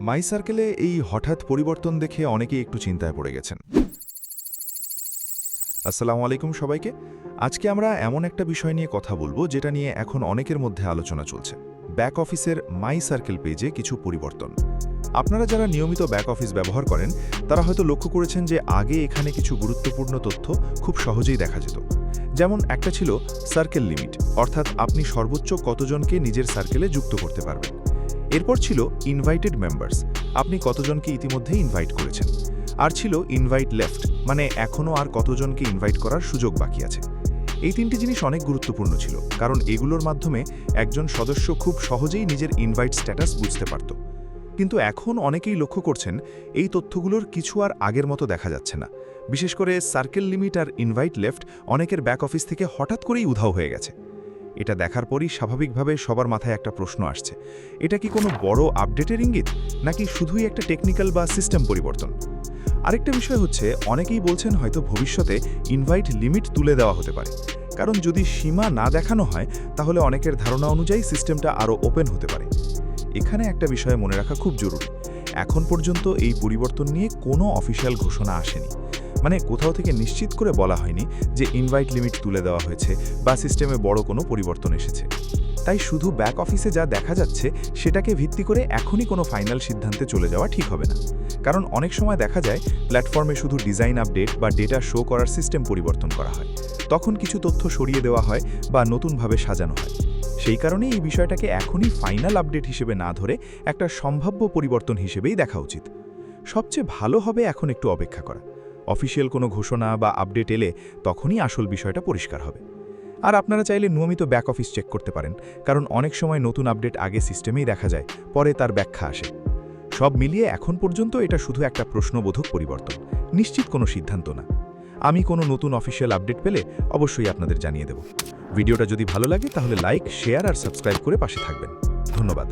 মাই সার্কেলে এই হঠাৎ পরিবর্তন দেখে অনেকেই একটু চিন্তায় পড়ে গেছেন। আসসালামু আলাইকুম সবাইকে। আজকে আমরা এমন একটা বিষয় নিয়ে কথা বলবো যেটা নিয়ে এখন অনেকের মধ্যে আলোচনা চলছে। ব্যাক অফিসের মাই সার্কেল পেজে কিছু পরিবর্তন। আপনারা যারা নিয়মিত ব্যাক অফিস ব্যবহার করেন তারা হয়তো লক্ষ্য করেছেন যে আগে এখানে কিছু গুরুত্বপূর্ণ তথ্য খুব সহজেই দেখা যেত। যেমন একটা ছিল সার্কেল লিমিট, অর্থাৎ আপনি সর্বোচ্চ কতজনকে নিজের সার্কেলে যুক্ত করতে পারবেন। এরপর ছিল ইনভাইটেড মেম্বার্স, আপনি কতজনকে ইতিমধ্যে ইনভাইট করেছেন। আর ছিল ইনভাইট লেফট, মানে এখনও আর কতজনকে ইনভাইট করার সুযোগ বাকি আছে। এই তিনটি জিনিস অনেক গুরুত্বপূর্ণ ছিল, কারণ এগুলোর মাধ্যমে একজন সদস্য খুব সহজেই নিজের ইনভাইট স্ট্যাটাস বুঝতে পারত। কিন্তু এখন অনেকেই লক্ষ্য করছেন এই তথ্যগুলোর কিছু আর আগের মতো দেখা যাচ্ছে না। বিশেষ করে সার্কেল লিমিট আর ইনভাইট লেফট অনেকের ব্যাক অফিস থেকে হঠাৎ করেই উধাও হয়ে গেছে। এটা দেখার পরই স্বাভাবিকভাবে সবার মাথায় একটা প্রশ্ন আসছে, এটা কি কোনো বড় আপডেটের ইঙ্গিত, নাকি শুধুই একটা টেকনিক্যাল বা সিস্টেম পরিবর্তন? আরেকটা বিষয় হচ্ছে, অনেকেই বলছেন হয়তো ভবিষ্যতে ইনভাইট লিমিট তুলে দেওয়া হতে পারে, কারণ যদি সীমা না দেখানো হয় তাহলে অনেকের ধারণা অনুযায়ী সিস্টেমটা আরও ওপেন হতে পারে। এখানে একটা বিষয় মনে রাখা খুব জরুরি, এখন পর্যন্ত এই পরিবর্তন নিয়ে কোনো অফিসিয়াল ঘোষণা আসেনি। মানে কোথাও থেকে নিশ্চিত করে বলা হয়নি যে ইনভাইট লিমিট তুলে দেওয়া হয়েছে বা সিস্টেমে বড় কোনো পরিবর্তন এসেছে। তাই শুধু ব্যাক অফিসে যা দেখা যাচ্ছে সেটাকে ভিত্তি করে এখনই কোনো ফাইনাল সিদ্ধান্তে চলে যাওয়া ঠিক হবে না। কারণ অনেক সময় দেখা যায় প্ল্যাটফর্মে শুধু ডিজাইন আপডেট বা ডেটা শো করার সিস্টেম পরিবর্তন করা হয়, তখন কিছু তথ্য সরিয়ে দেওয়া হয় বা নতুনভাবে সাজানো হয়। সেই কারণে এই বিষয়টাকে এখনই ফাইনাল আপডেট হিসেবে না ধরে একটা সম্ভাব্য পরিবর্তন হিসেবেই দেখা উচিত। সবচেয়ে ভালো হবে এখন একটু অপেক্ষা করা। অফিসিয়াল কোনো ঘোষণা বা আপডেট এলে তখনই আসল বিষয়টা পরিষ্কার হবে। আর আপনারা চাইলে নিয়মিত ব্যাক অফিস চেক করতে পারেন, কারণ অনেক সময় নতুন আপডেট আগে সিস্টেমেই দেখা যায়, পরে তার ব্যাখ্যা আসে। সব মিলিয়ে এখন পর্যন্ত এটা শুধু একটা প্রশ্নবোধক পরিবর্তন, নিশ্চিত কোনো সিদ্ধান্ত না। আমি কোনো নতুন অফিসিয়াল আপডেট পেলে অবশ্যই আপনাদের জানিয়ে দেব। ভিডিওটা যদি ভালো লাগে তাহলে লাইক, শেয়ার আর সাবস্ক্রাইব করে পাশে থাকবেন। ধন্যবাদ।